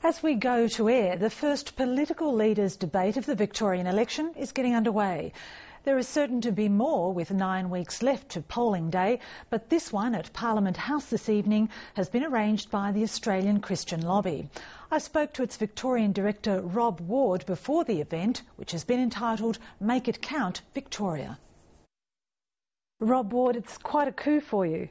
As we go to air, the first political leaders' debate of the Victorian election is getting underway. There is certain to be more with 9 weeks left to polling day, but this one at Parliament House this evening has been arranged by the Australian Christian Lobby. I spoke to its Victorian Director Rob Ward before the event, which has been entitled Make It Count Victoria. Rob Ward, it's quite a coup for you.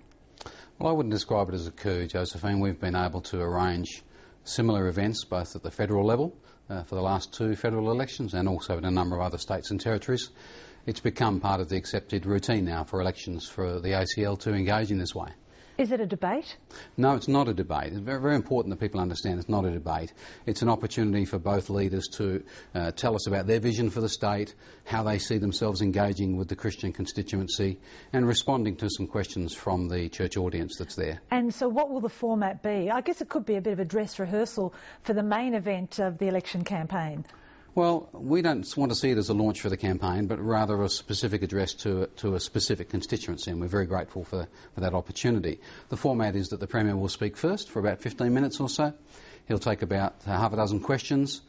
Well, I wouldn't describe it as a coup, Josephine. We've been able to arrange similar events both at the federal level for the last 2 federal elections and also in a number of other states and territories. It's become part of the accepted routine now for elections for the ACL to engage in this way. Is it a debate? No, it's not a debate. It's very, very important that people understand it's not a debate. It's an opportunity for both leaders to tell us about their vision for the state, how they see themselves engaging with the Christian constituency and responding to some questions from the church audience that's there. And so what will the format be? I guess it could be a bit of a dress rehearsal for the main event of the election campaign. Well, we don't want to see it as a launch for the campaign, but rather a specific address to a specific constituency, and we're very grateful for that opportunity. The format is that the Premier will speak first for about 15 minutes or so. He'll take about half a dozen questions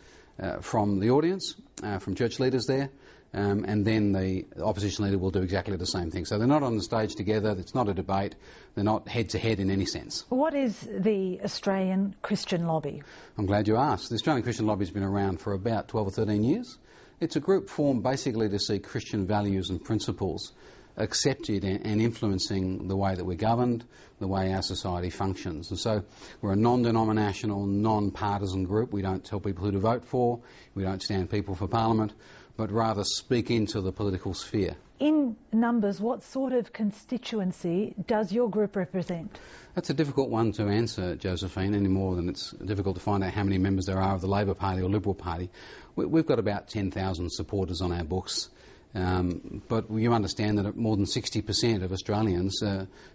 from the audience, from church leaders there, and then the opposition leader will do exactly the same thing. So they're not on the stage together, it's not a debate, they're not head-to-head in any sense. What is the Australian Christian Lobby? I'm glad you asked. The Australian Christian Lobby has been around for about 12 or 13 years. It's a group formed basically to see Christian values and principles accepted and influencing the way that we're governed, the way our society functions. And so we're a non-denominational, non-partisan group. We don't tell people who to vote for, we don't stand people for Parliament, but rather speak into the political sphere. In numbers, what sort of constituency does your group represent? That's a difficult one to answer, Josephine, any more than it's difficult to find out how many members there are of the Labor Party or Liberal Party. We've got about 10,000 supporters on our books. But you understand that more than 60% of Australians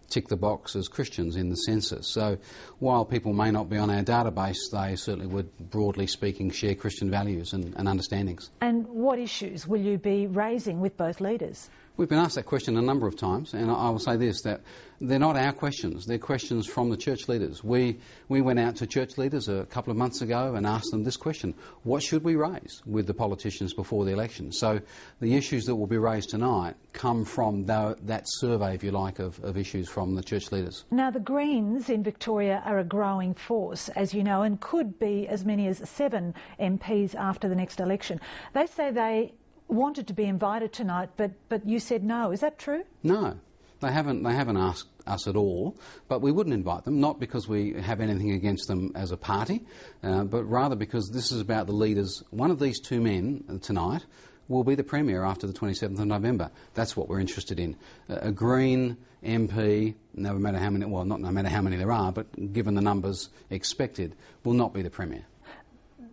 tick the box as Christians in the census. So while people may not be on our database, they certainly would, broadly speaking, share Christian values and understandings. And what issues will you be raising with both leaders? We've been asked that question a number of times, and I will say this, that they're not our questions, they're questions from the church leaders. We went out to church leaders a couple of months ago and asked them this question: what should we raise with the politicians before the election? So the issues that will be raised tonight come from that survey, if you like, of issues from the church leaders. Now, the Greens in Victoria are a growing force, as you know, and could be as many as 7 MPs after the next election. They say they wanted to be invited tonight, but you said no. Is that true? No, they haven't asked us at all, but we wouldn't invite them, not because we have anything against them as a party, but rather because this is about the leaders. One of these 2 men tonight will be the Premier after the 27th of November. That's what we're interested in. A Green MP, no matter how many, well, not no matter how many there are, but given the numbers expected, will not be the Premier.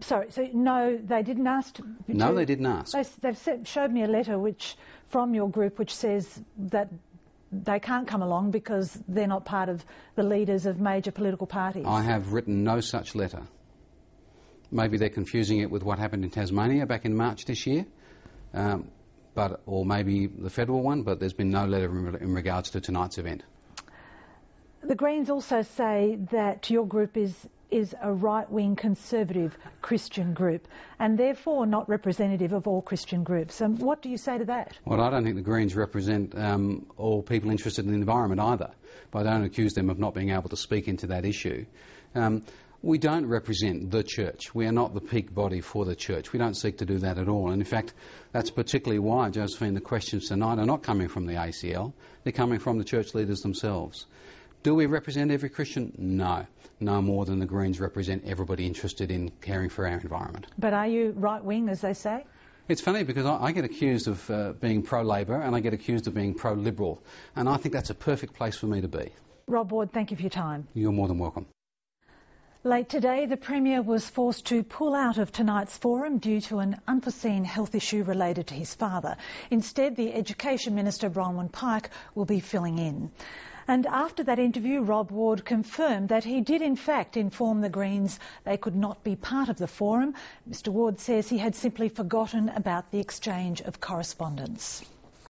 Sorry, so no, they didn't ask? No, they didn't ask. They've showed me a letter from your group which says that they can't come along because they're not part of the leaders of major political parties. I have written no such letter. Maybe they're confusing it with what happened in Tasmania back in March this year, or maybe the federal one, but there's been no letter in regards to tonight's event. The Greens also say that your group is a right-wing conservative Christian group and therefore not representative of all Christian groups. What do you say to that? Well, I don't think the Greens represent all people interested in the environment either, but I don't accuse them of not being able to speak into that issue. We don't represent the church. We are not the peak body for the church. We don't seek to do that at all. And in fact, that's particularly why, Josephine, the questions tonight are not coming from the ACL. They're coming from the church leaders themselves. Do we represent every Christian? No. No more than the Greens represent everybody interested in caring for our environment. But are you right-wing, as they say? It's funny because I get accused of being pro-Labor and I get accused of being pro-Liberal. And I think that's a perfect place for me to be. Rob Ward, thank you for your time. You're more than welcome. Late today, the Premier was forced to pull out of tonight's forum due to an unforeseen health issue related to his father. Instead, the Education Minister, Bronwyn Pike, will be filling in. And after that interview, Rob Ward confirmed that he did in fact inform the Greens they could not be part of the forum. Mr Ward says he had simply forgotten about the exchange of correspondence.